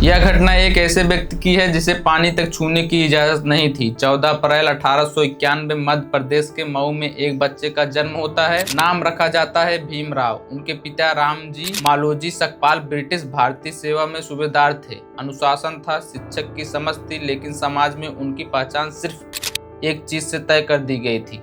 यह घटना एक ऐसे व्यक्ति की है जिसे पानी तक छूने की इजाजत नहीं थी। 14 अप्रैल 1891 मध्य प्रदेश के मऊ में एक बच्चे का जन्म होता है। नाम रखा जाता है भीमराव। उनके पिता रामजी मालोजी सकपाल ब्रिटिश भारतीय सेवा में सूबेदार थे। अनुशासन था, शिक्षक की समझ थी, लेकिन समाज में उनकी पहचान सिर्फ एक चीज से तय कर दी गई थी,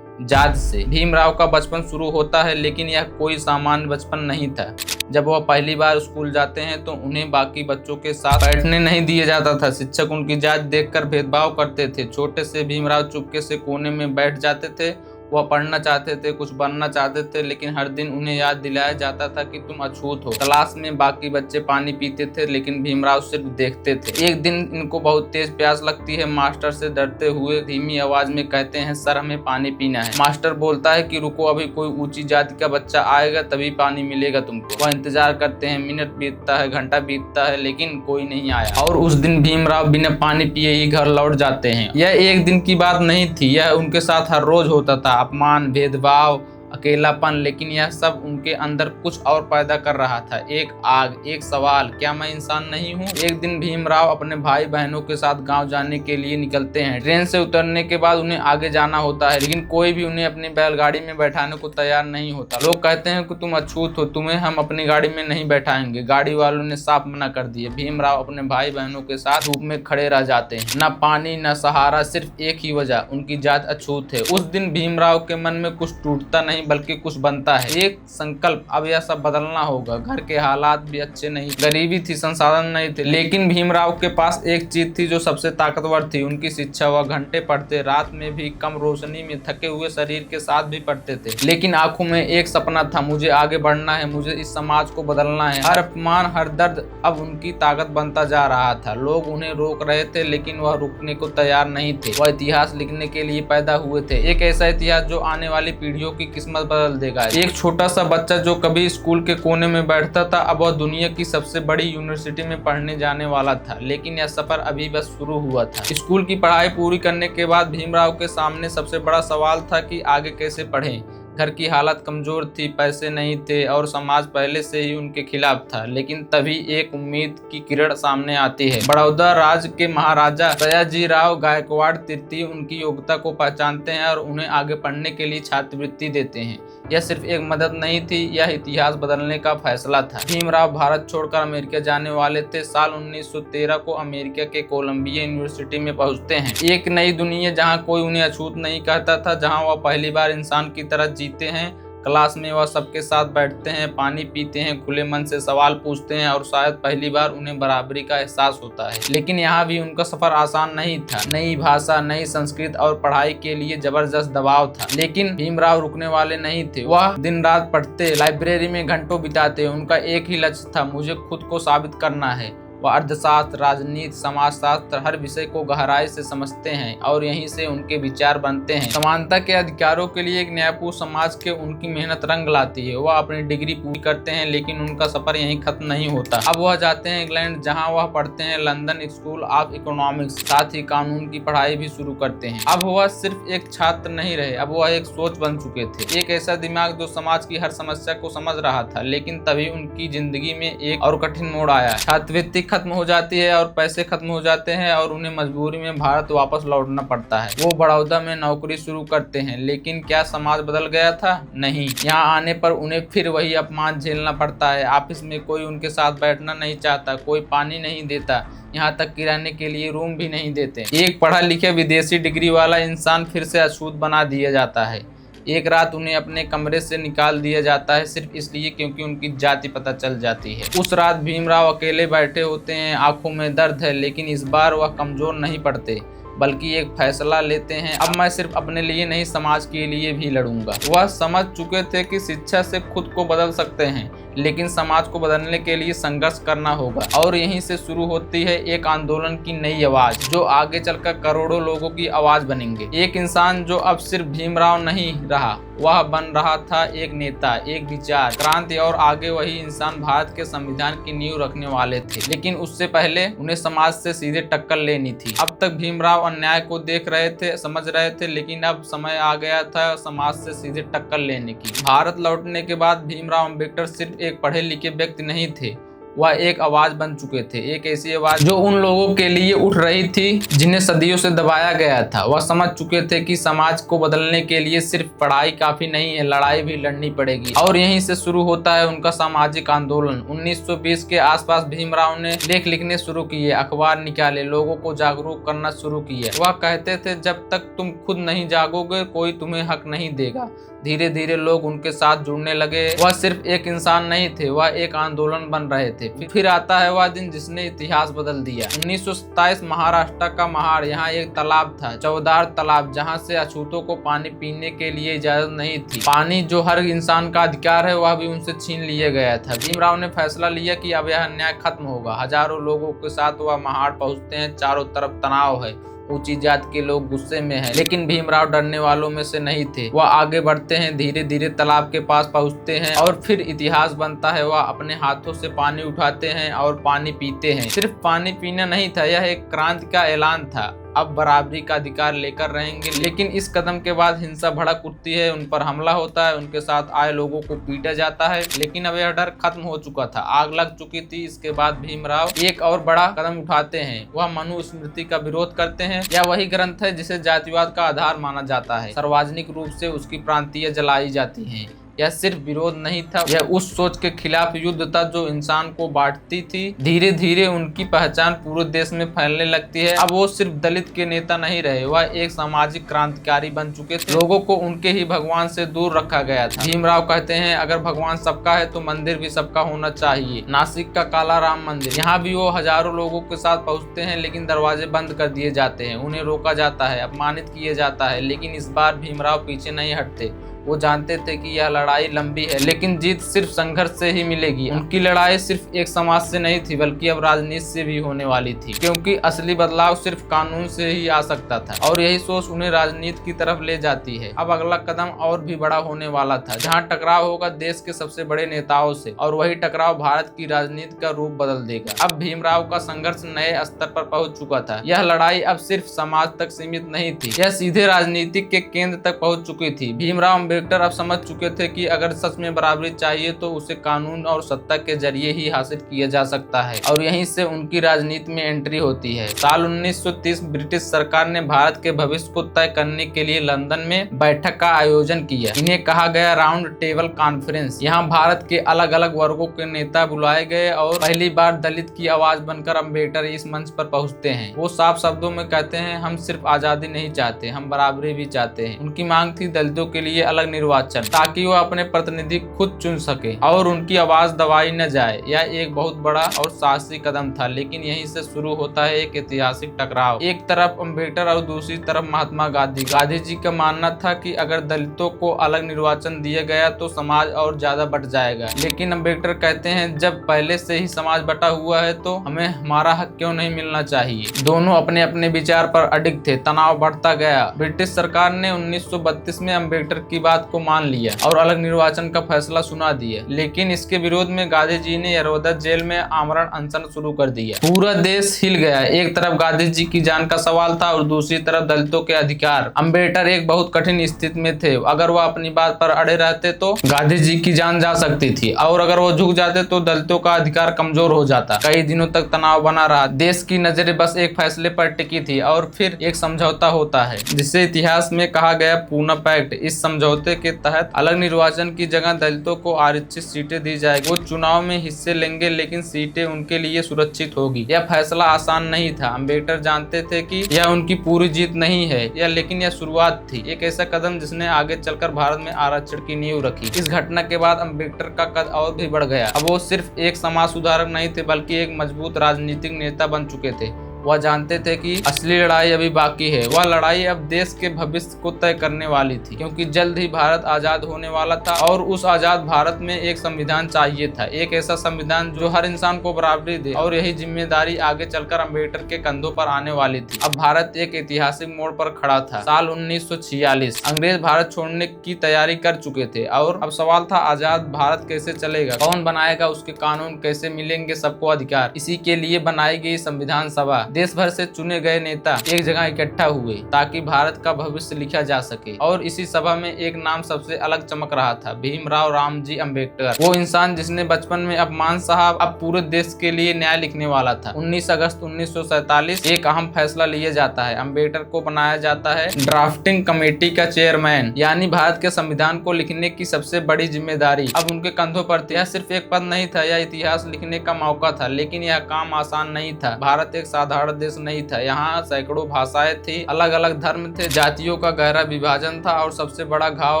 जात से। भीमराव का बचपन शुरू होता है, लेकिन यह कोई सामान्य बचपन नहीं था। जब वह पहली बार स्कूल जाते हैं तो उन्हें बाकी बच्चों के साथ बैठने नहीं दिया जाता था। शिक्षक उनकी जात देखकर भेदभाव करते थे। छोटे से भीमराव चुपके से कोने में बैठ जाते थे। वह पढ़ना चाहते थे, कुछ बनना चाहते थे, लेकिन हर दिन उन्हें याद दिलाया जाता था कि तुम अछूत हो। क्लास में बाकी बच्चे पानी पीते थे, लेकिन भीमराव सिर्फ देखते थे। एक दिन इनको बहुत तेज प्यास लगती है। मास्टर से डरते हुए धीमी आवाज में कहते हैं, सर हमें पानी पीना है। मास्टर बोलता है कि रुको, अभी कोई ऊंची जाति का बच्चा आएगा तभी पानी मिलेगा तुमको। वह इंतजार करते हैं। मिनट बीतता है, घंटा बीतता है, लेकिन कोई नहीं आया और उस दिन भीमराव बिना पानी पिए ही घर लौट जाते हैं। यह एक दिन की बात नहीं थी, यह उनके साथ हर रोज होता था। अपमान, भेदभाव, अकेलापन, लेकिन यह सब उनके अंदर कुछ और पैदा कर रहा था। एक आग, एक सवाल, क्या मैं इंसान नहीं हूँ? एक दिन भीमराव अपने भाई बहनों के साथ गांव जाने के लिए निकलते हैं। ट्रेन से उतरने के बाद उन्हें आगे जाना होता है, लेकिन कोई भी उन्हें अपनी बैलगाड़ी में बैठाने को तैयार नहीं होता। लोग कहते हैं कि तुम अछूत हो, तुम्हें हम अपनी गाड़ी में नहीं बैठाएंगे। गाड़ी वालों ने साफ मना कर दिए। भीमराव अपने भाई बहनों के साथ धूप में खड़े रह जाते हैं। न पानी न सहारा, सिर्फ एक ही वजह, उनकी जात अछूत है। उस दिन भीमराव के मन में कुछ टूटता नहीं बल्कि कुछ बनता है। एक संकल्प, अब यह सब बदलना होगा। घर के हालात भी अच्छे नहीं, गरीबी थी, संसाधन नहीं थे, लेकिन भीमराव के पास एक चीज थी जो सबसे ताकतवर थी, उनकी शिक्षा। वह घंटे पढ़ते, रात में भी, कम रोशनी में, थके हुए शरीर के साथ भी पढ़ते थे, लेकिन आंखों में एक सपना था, मुझे आगे बढ़ना है, मुझे इस समाज को बदलना है। हर अपमान, हर दर्द अब उनकी ताकत बनता जा रहा था। लोग उन्हें रोक रहे थे, लेकिन वह रुकने को तैयार नहीं थे। वह इतिहास लिखने के लिए पैदा हुए थे, एक ऐसा इतिहास जो आने वाली पीढ़ियों की किस्मत बदल देगा। एक छोटा सा बच्चा जो कभी स्कूल के कोने में बैठता था, अब वह दुनिया की सबसे बड़ी यूनिवर्सिटी में पढ़ने जाने वाला था। लेकिन यह सफर अभी बस शुरू हुआ था। स्कूल की पढ़ाई पूरी करने के बाद भीमराव के सामने सबसे बड़ा सवाल था कि आगे कैसे पढ़ें। घर की हालत कमजोर थी, पैसे नहीं थे और समाज पहले से ही उनके खिलाफ था। लेकिन तभी एक उम्मीद की किरण सामने आती है। बड़ौदा राज के महाराजा सयाजीराव गायकवाड़ तृतीय उनकी योग्यता को पहचानते हैं और उन्हें आगे पढ़ने के लिए छात्रवृत्ति देते हैं। यह सिर्फ एक मदद नहीं थी, यह इतिहास बदलने का फैसला था। भीमराव भारत छोड़कर अमेरिका जाने वाले थे। साल 1913 को अमेरिका के कोलंबिया यूनिवर्सिटी में पहुंचते हैं। एक नई दुनिया जहां कोई उन्हें अछूत नहीं कहता था, जहां वह पहली बार इंसान की तरह जीते हैं। क्लास में वह सबके साथ बैठते हैं, पानी पीते हैं, खुले मन से सवाल पूछते हैं और शायद पहली बार उन्हें बराबरी का एहसास होता है। लेकिन यहाँ भी उनका सफर आसान नहीं था। नई भाषा, नई संस्कृति और पढ़ाई के लिए जबरदस्त दबाव था। लेकिन भीमराव रुकने वाले नहीं थे। वह दिन रात पढ़ते, लाइब्रेरी में घंटों बिताते। उनका एक ही लक्ष्य था, मुझे खुद को साबित करना है। वह अर्थशास्त्र, राजनीति, समाजशास्त्र, हर विषय को गहराई से समझते हैं और यहीं से उनके विचार बनते हैं। समानता के अधिकारों के लिए एक न्यायपूर्ण समाज के उनकी मेहनत रंग लाती है। वह अपनी डिग्री पूरी करते हैं, लेकिन उनका सफर यहीं खत्म नहीं होता। अब वह जाते हैं इंग्लैंड, जहां वह पढ़ते हैं लंदन स्कूल ऑफ इकोनॉमिक्स। साथ ही कानून की पढ़ाई भी शुरू करते हैं। अब वह सिर्फ एक छात्र नहीं रहे, अब वह एक सोच बन चुके थे। एक ऐसा दिमाग जो समाज की हर समस्या को समझ रहा था। लेकिन तभी उनकी जिंदगी में एक और कठिन मोड़ आया। छात्रवृत्ति खत्म हो जाती है और पैसे खत्म हो जाते हैं और उन्हें मजबूरी में भारत वापस लौटना पड़ता है। वो बड़ौदा में नौकरी शुरू करते हैं। लेकिन क्या समाज बदल गया था? नहीं। यहाँ आने पर उन्हें फिर वही अपमान झेलना पड़ता है। ऑफिस में कोई उनके साथ बैठना नहीं चाहता, कोई पानी नहीं देता, यहाँ तक कि रहने के लिए रूम भी नहीं देते। एक पढ़ा लिखा विदेशी डिग्री वाला इंसान फिर से अछूत बना दिया जाता है। एक रात उन्हें अपने कमरे से निकाल दिया जाता है, सिर्फ इसलिए क्योंकि उनकी जाति पता चल जाती है। उस रात भीमराव अकेले बैठे होते हैं, आंखों में दर्द है, लेकिन इस बार वह कमजोर नहीं पड़ते, बल्कि एक फैसला लेते हैं, अब मैं सिर्फ अपने लिए नहीं समाज के लिए भी लड़ूंगा। वह समझ चुके थे कि शिक्षा से खुद को बदल सकते हैं, लेकिन समाज को बदलने के लिए संघर्ष करना होगा। और यहीं से शुरू होती है एक आंदोलन की नई आवाज, जो आगे चलकर करोड़ों लोगों की आवाज बनेंगे। एक इंसान जो अब सिर्फ भीमराव नहीं रहा, वह बन रहा था एक नेता, एक विचार, क्रांति। और आगे वही इंसान भारत के संविधान की नींव रखने वाले थे। लेकिन उससे पहले उन्हें समाज से सीधे टक्कर लेनी थी। अब तक भीमराव अन्याय को देख रहे थे, समझ रहे थे, लेकिन अब समय आ गया था समाज से सीधे टक्कर लेने की। भारत लौटने के बाद भीमराव अम्बेडकर सिर्फ एक पढ़े लिखे व्यक्ति नहीं थे, वह एक आवाज बन चुके थे, एक ऐसी आवाज जो उन लोगों के लिए उठ रही थी जिन्हें सदियों से दबाया गया था। वह समझ चुके थे कि समाज को बदलने के लिए सिर्फ पढ़ाई काफी नहीं है, लड़ाई भी लड़नी पड़ेगी। और यहीं से शुरू होता है उनका सामाजिक आंदोलन। 1920 के आसपास भीमराव ने लेख लिखने शुरू किए, अखबार निकाले, लोगों को जागरूक करना शुरू किया। वह कहते थे जब तक तुम खुद नहीं जागोगे कोई तुम्हें हक नहीं देगा। धीरे धीरे लोग उनके साथ जुड़ने लगे। वह सिर्फ एक इंसान नहीं थे, वह एक आंदोलन बन रहे थे। फिर आता है वह दिन जिसने इतिहास बदल दिया। 1927 महाराष्ट्र का महाड़। यहाँ एक तालाब था, चौदार तालाब, जहाँ से अछूतों को पानी पीने के लिए इजाजत नहीं थी। पानी जो हर इंसान का अधिकार है वह भी उनसे छीन लिया गया था। भीमराव ने फैसला लिया कि अब यह अन्याय खत्म होगा। हजारों लोगों के साथ वह महाड़ पहुँचते हैं। चारों तरफ तनाव है, ऊंची जात के लोग गुस्से में हैं, लेकिन भीमराव डरने वालों में से नहीं थे। वह आगे बढ़ते हैं, धीरे धीरे तालाब के पास पहुंचते हैं और फिर इतिहास बनता है। वह अपने हाथों से पानी उठाते हैं और पानी पीते हैं। सिर्फ पानी पीना नहीं था, यह एक क्रांति का ऐलान था। अब बराबरी का अधिकार लेकर रहेंगे। लेकिन इस कदम के बाद हिंसा भड़क उठती है, उन पर हमला होता है, उनके साथ आए लोगों को पीटा जाता है। लेकिन अब यह डर खत्म हो चुका था, आग लग चुकी थी। इसके बाद भीमराव एक और बड़ा कदम उठाते हैं। वह मनुस्मृति का विरोध करते हैं। यह वही ग्रंथ है जिसे जातिवाद का आधार माना जाता है। सार्वजनिक रूप से उसकी प्रांतीय जलाई जाती है। यह सिर्फ विरोध नहीं था, यह उस सोच के खिलाफ युद्ध था जो इंसान को बांटती थी। धीरे धीरे उनकी पहचान पूरे देश में फैलने लगती है। अब वो सिर्फ दलित के नेता नहीं रहे, वह एक सामाजिक क्रांतिकारी बन चुके थे। लोगों को उनके ही भगवान से दूर रखा गया था। भीमराव कहते हैं अगर भगवान सबका है तो मंदिर भी सबका होना चाहिए। नासिक का काला राम मंदिर, यहाँ भी वो हजारों लोगों के साथ पहुँचते हैं, लेकिन दरवाजे बंद कर दिए जाते हैं। उन्हें रोका जाता है, अपमानित किया जाता है। लेकिन इस बार भीमराव पीछे नहीं हटते। वो जानते थे कि यह लड़ाई लंबी है, लेकिन जीत सिर्फ संघर्ष से ही मिलेगी। उनकी लड़ाई सिर्फ एक समाज से नहीं थी, बल्कि अब राजनीति से भी होने वाली थी, क्योंकि असली बदलाव सिर्फ कानून से ही आ सकता था। और यही सोच उन्हें राजनीति की तरफ ले जाती है। अब अगला कदम और भी बड़ा होने वाला था, जहाँ टकराव होगा देश के सबसे बड़े नेताओं से, और वही टकराव भारत की राजनीति का रूप बदल देगा। अब भीमराव का संघर्ष नए स्तर पर पहुंच चुका था। यह लड़ाई अब सिर्फ समाज तक सीमित नहीं थी, यह सीधे राजनीतिक के केंद्र तक पहुंच चुकी थी। भीमराव अम्बेडकर अब समझ चुके थे कि अगर सच में बराबरी चाहिए तो उसे कानून और सत्ता के जरिए ही हासिल किया जा सकता है। और यहीं से उनकी राजनीति में एंट्री होती है। साल 1930 ब्रिटिश सरकार ने भारत के भविष्य को तय करने के लिए लंदन में बैठक का आयोजन किया। इन्हें कहा गया राउंड टेबल कॉन्फ्रेंस। यहाँ भारत के अलग अलग वर्गों के नेता बुलाए गए और पहली बार दलित की आवाज बनकर अम्बेडकर इस मंच पर पहुंचते हैं। वो साफ शब्दों में कहते हैं हम सिर्फ आजादी नहीं चाहते, हम बराबरी भी चाहते हैं। उनकी मांग थी दलितों के लिए अलग निर्वाचन, ताकि वो अपने प्रतिनिधि खुद चुन सके और उनकी आवाज दबाई न जाए। यह एक बहुत बड़ा और साहसी कदम था, लेकिन यहीं से शुरू होता है एक ऐतिहासिक टकराव। एक तरफ अम्बेडकर और दूसरी तरफ महात्मा गांधी। गांधी जी का मानना था कि अगर दलितों को अलग निर्वाचन दिया गया तो समाज और ज्यादा बट जाएगा। लेकिन अम्बेडकर कहते हैं जब पहले से ही समाज बटा हुआ है तो हमें हमारा हक क्यों नहीं मिलना चाहिए। दोनों अपने अपने विचार पर अडिग थे। तनाव बढ़ता गया। ब्रिटिश सरकार ने 1932 में अम्बेडकर की बात को मान लिया और अलग निर्वाचन का फैसला सुना दिया। लेकिन इसके विरोध में गांधी जी ने यशोदा जेल में आमरण अनशन शुरू कर दिया। पूरा देश हिल गया। एक तरफ गांधी जी की जान का सवाल था और दूसरी तरफ दलितों के अधिकार। अम्बेडकर एक बहुत कठिन स्थिति में थे। अगर वह अपनी बात पर अड़े रहते तो गांधी जी की जान जा सकती थी, और अगर वो झुक जाते तो दलितों का अधिकार कमजोर हो जाता। कई दिनों तक तनाव बना रहा। देश की नजरें बस एक फैसले पर टिकी थी और फिर एक समझौता होता है जिसे इतिहास में कहा गया पूना पैक्ट। इस समझौते के तहत अलग निर्वाचन की जगह दलितों को आरक्षित सीटें दी जाएगी। वो चुनाव में हिस्से लेंगे, लेकिन सीटें उनके लिए सुरक्षित होगी। यह फैसला आसान नहीं था। अम्बेडकर जानते थे कि यह उनकी पूरी जीत नहीं है, लेकिन यह शुरुआत थी, एक ऐसा कदम जिसने आगे चलकर भारत में आरक्षण की नींव रखी। इस घटना के बाद अम्बेडकर का कद और भी बढ़ गया। अब वो सिर्फ एक समाज सुधारक नहीं थे, बल्कि एक मजबूत राजनीतिक नेता बन चुके थे। वह जानते थे कि असली लड़ाई अभी बाकी है। वह लड़ाई अब देश के भविष्य को तय करने वाली थी, क्योंकि जल्द ही भारत आजाद होने वाला था और उस आजाद भारत में एक संविधान चाहिए था, एक ऐसा संविधान जो हर इंसान को बराबरी दे। और यही जिम्मेदारी आगे चलकर अम्बेडकर के कंधों पर आने वाली थी। अब भारत एक ऐतिहासिक मोड़ पर खड़ा था। साल 1946। अंग्रेज भारत छोड़ने की तैयारी कर चुके थे और अब सवाल था आजाद भारत कैसे चलेगा, कौन बनाएगा उसके कानून, कैसे मिलेंगे सबको अधिकार। इसी के लिए बनाई गई संविधान सभा, देश भर से चुने गए नेता एक जगह इकट्ठा हुए ताकि भारत का भविष्य लिखा जा सके। और इसी सभा में एक नाम सबसे अलग चमक रहा था, भीमराव रामजी अम्बेडकर। वो इंसान जिसने बचपन में अपमान सहा, अब पूरे देश के लिए न्याय लिखने वाला था। 19 अगस्त 1947 एक अहम फैसला लिया जाता है। अम्बेडकर को बनाया जाता है ड्राफ्टिंग कमेटी का चेयरमैन, यानी भारत के संविधान को लिखने की सबसे बड़ी जिम्मेदारी अब उनके कंधों पर थी। यह सिर्फ एक पद नहीं था, यह इतिहास लिखने का मौका था। लेकिन यह काम आसान नहीं था। भारत एक साधारण देश नहीं था। यहाँ सैकड़ों भाषाएं थी, अलग अलग धर्म थे, जातियों का गहरा विभाजन था और सबसे बड़ा घाव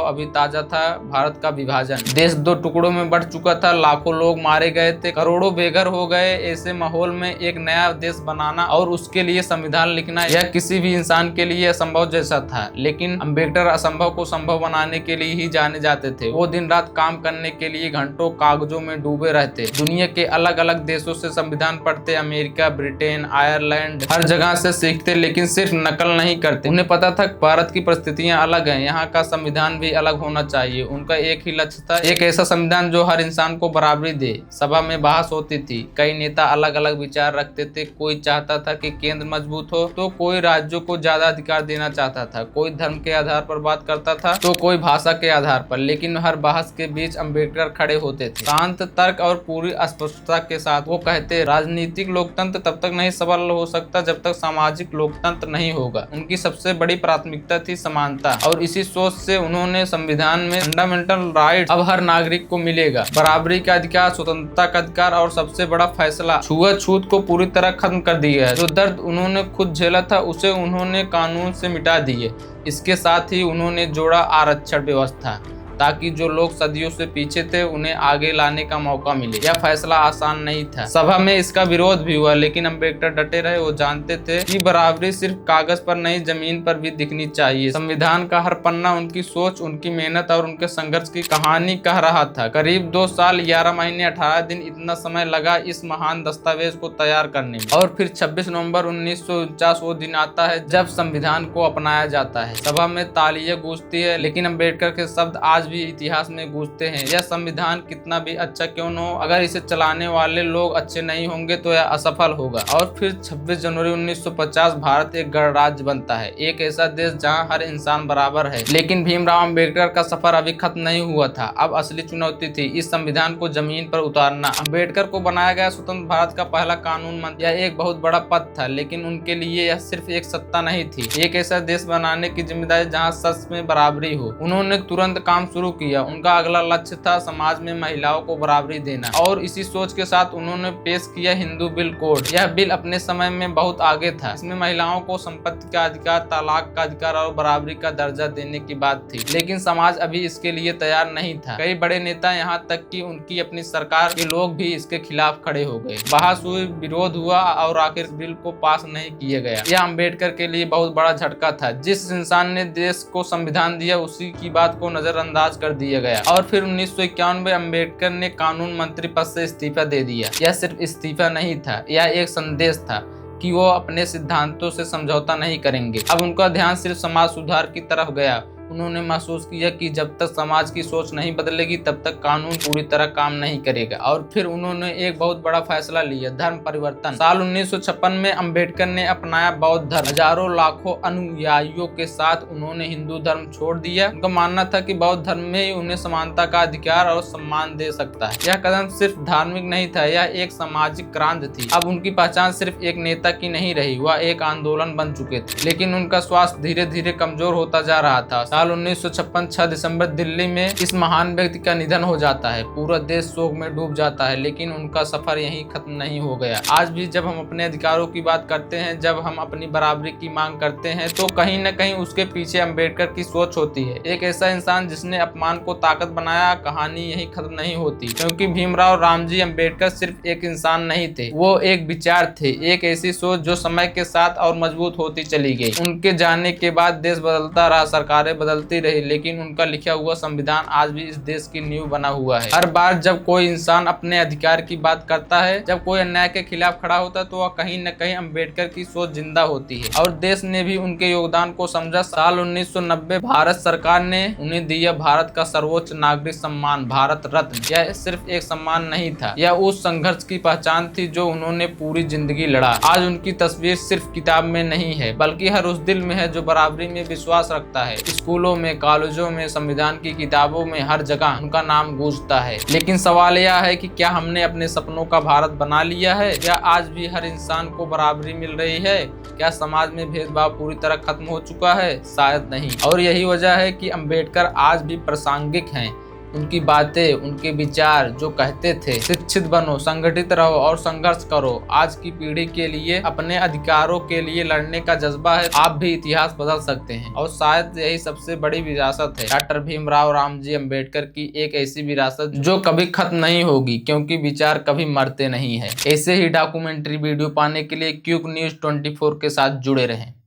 अभी ताजा था, भारत का विभाजन। देश दो टुकड़ों में बढ़ चुका था, लाखों लोग मारे गए थे, करोड़ों बेघर हो गए। ऐसे माहौल में एक नया देश बनाना और उसके लिए संविधान लिखना, यह किसी भी इंसान के लिए असंभव जैसा था। लेकिन अम्बेडकर असंभव को संभव बनाने के लिए ही जाने जाते थे। वो दिन रात काम करने के लिए घंटों कागजों में डूबे रहते, दुनिया के अलग अलग देशों से संविधान पढ़ते, अमेरिका, ब्रिटेन, आयरलैंड, हर जगह से सीखते, लेकिन सिर्फ नकल नहीं करते। उन्हें पता था भारत की परिस्थितियां अलग हैं, यहाँ का संविधान भी अलग होना चाहिए। उनका एक ही लक्ष्य था, एक ऐसा संविधान जो हर इंसान को बराबरी दे। सभा में बहस होती थी, कई नेता अलग अलग विचार रखते थे। कोई चाहता था कि केंद्र मजबूत हो तो कोई राज्यों को ज्यादा अधिकार देना चाहता था, कोई धर्म के आधार पर बात करता था तो कोई भाषा के आधार पर। लेकिन हर बहस के बीच अम्बेडकर खड़े होते थे, शांत, तर्क और पूरी स्पष्टता के साथ। वो कहते, राजनीतिक लोकतंत्र तब तक नहीं सबल हो सकता जब तक सामाजिक लोकतंत्र नहीं होगा। उनकी सबसे बड़ी प्राथमिकता थी समानता, और इसी सोच से उन्होंने संविधान में फंडामेंटल राइट अब हर नागरिक को मिलेगा, बराबरी का अधिकार, स्वतंत्रता का अधिकार और सबसे बड़ा फैसला, छुआछूत को पूरी तरह खत्म कर दिया है। जो दर्द उन्होंने खुद झेला था उसे उन्होंने कानून से मिटा दिए। इसके साथ ही उन्होंने जोड़ा आरक्षण व्यवस्था, ताकि जो लोग सदियों से पीछे थे उन्हें आगे लाने का मौका मिले। यह फैसला आसान नहीं था, सभा में इसका विरोध भी हुआ, लेकिन अम्बेडकर डटे रहे। वो जानते थे कि बराबरी सिर्फ कागज पर नहीं, जमीन पर भी दिखनी चाहिए। संविधान का हर पन्ना उनकी सोच, उनकी मेहनत और उनके संघर्ष की कहानी कह रहा था। करीब 2 साल 11 महीने 18 दिन इतना समय लगा इस महान दस्तावेज को तैयार करने में। और फिर 26 नवंबर 1949 वो दिन आता है जब संविधान को अपनाया जाता है। सभा में तालियां गूंजती है, लेकिन अम्बेडकर के शब्द आज भी इतिहास में गूंजते हैं। यह संविधान कितना भी अच्छा क्यों न हो, अगर इसे चलाने वाले लोग अच्छे नहीं होंगे तो यह असफल होगा। और फिर 26 जनवरी 1950 भारत एक गणराज्य बनता है, एक ऐसा देश जहां हर इंसान बराबर है। लेकिन भीमराव अम्बेडकर का सफर अभी खत्म नहीं हुआ था। अब असली चुनौती थी इस संविधान को जमीन पर उतारना। अम्बेडकर को बनाया गया स्वतंत्र भारत का पहला कानून मंत्री, यह एक बहुत बड़ा पद था, लेकिन उनके लिए यह सिर्फ एक सत्ता नहीं थी, एक ऐसा देश बनाने की जिम्मेदारी जहाँ सच में बराबरी हो। उन्होंने तुरंत काम शुरू किया। उनका अगला लक्ष्य था समाज में महिलाओं को बराबरी देना, और इसी सोच के साथ उन्होंने पेश किया हिंदू बिल कोड। यह बिल अपने समय में बहुत आगे था। इसमें महिलाओं को संपत्ति का अधिकार, तलाक का अधिकार और बराबरी का दर्जा देने की बात थी। लेकिन समाज अभी इसके लिए तैयार नहीं था। कई बड़े नेता, यहाँ तक कि उनकी अपनी सरकार के लोग भी इसके खिलाफ खड़े हो गए। बहस हुई, विरोध हुआ और आखिर बिल को पास नहीं किया गया। यह अम्बेडकर के लिए बहुत बड़ा झटका था। जिस इंसान ने देश को संविधान दिया उसी की बात को नजरअंदाज कर दिया गया। और फिर 1951 में अम्बेडकर ने कानून मंत्री पद से इस्तीफा दे दिया। यह सिर्फ इस्तीफा नहीं था, यह एक संदेश था कि वो अपने सिद्धांतों से समझौता नहीं करेंगे। अब उनका ध्यान सिर्फ समाज सुधार की तरफ गया। उन्होंने महसूस किया कि जब तक समाज की सोच नहीं बदलेगी तब तक कानून पूरी तरह काम नहीं करेगा। और फिर उन्होंने एक बहुत बड़ा फैसला लिया, धर्म परिवर्तन। साल 1956 में अम्बेडकर ने अपनाया बौद्ध धर्म। हजारों लाखों अनुयायियों के साथ उन्होंने हिंदू धर्म छोड़ दिया। उनका मानना था कि बौद्ध धर्म में ही उन्हें समानता का अधिकार और सम्मान दे सकता है। यह कदम सिर्फ धार्मिक नहीं था, यह एक सामाजिक क्रांति थी। अब उनकी पहचान सिर्फ एक नेता की नहीं रही, वह एक आंदोलन बन चुके थे। लेकिन उनका स्वास्थ्य धीरे धीरे कमजोर होता जा रहा था। साल 1956 6 दिसंबर दिल्ली में इस महान व्यक्ति का निधन हो जाता है। पूरा देश शोक में डूब जाता है, लेकिन उनका सफर यहीं खत्म नहीं हो गया। आज भी जब हम अपने अधिकारों की बात करते हैं, जब हम अपनी बराबरी की मांग करते हैं, तो कहीं न कहीं उसके पीछे अम्बेडकर की सोच होती है। एक ऐसा इंसान जिसने अपमान को ताकत बनाया। कहानी यहीं खत्म नहीं होती, क्योंकि भीमराव रामजी अम्बेडकर सिर्फ एक इंसान नहीं थे, वो एक विचार थे, एक ऐसी सोच जो समय के साथ और मजबूत होती चली गई। उनके जाने के बाद देश बदलता रहा, सरकारें बदलती रही, लेकिन उनका लिखा हुआ संविधान आज भी इस देश की नींव बना हुआ है। हर बार जब कोई इंसान अपने अधिकार की बात करता है, जब कोई अन्याय के खिलाफ खड़ा होता है, तो वह कहीं न कहीं अम्बेडकर की सोच जिंदा होती है और देश ने भी उनके योगदान को समझा। साल 1990 भारत सरकार ने उन्हें दिया भारत का सर्वोच्च नागरिक सम्मान, भारत रत्न। यह सिर्फ एक सम्मान नहीं था, यह उस संघर्ष की पहचान थी जो उन्होंने पूरी जिंदगी लड़ा। आज उनकी तस्वीर सिर्फ किताब में नहीं है, बल्कि हर उस दिल में है जो बराबरी में विश्वास रखता है। स्कूलों में, कॉलेजों में, संविधान की किताबों में, हर जगह उनका नाम गूंजता है। लेकिन सवाल यह है कि क्या हमने अपने सपनों का भारत बना लिया है? क्या आज भी हर इंसान को बराबरी मिल रही है? क्या समाज में भेदभाव पूरी तरह खत्म हो चुका है? शायद नहीं। और यही वजह है कि अम्बेडकर आज भी प्रासंगिक हैं। उनकी बातें, उनके विचार जो कहते थे, शिक्षित बनो, संगठित रहो और संघर्ष करो, आज की पीढ़ी के लिए अपने अधिकारों के लिए लड़ने का जज्बा है। आप भी इतिहास बदल सकते हैं और शायद यही सबसे बड़ी विरासत है डॉक्टर भीमराव रामजी अम्बेडकर की, एक ऐसी विरासत जो कभी खत्म नहीं होगी, क्योंकि विचार कभी मरते नहीं है। ऐसे ही डॉक्यूमेंट्री वीडियो पाने के लिए क्यूक न्यूज़ 24 के साथ जुड़े रहें।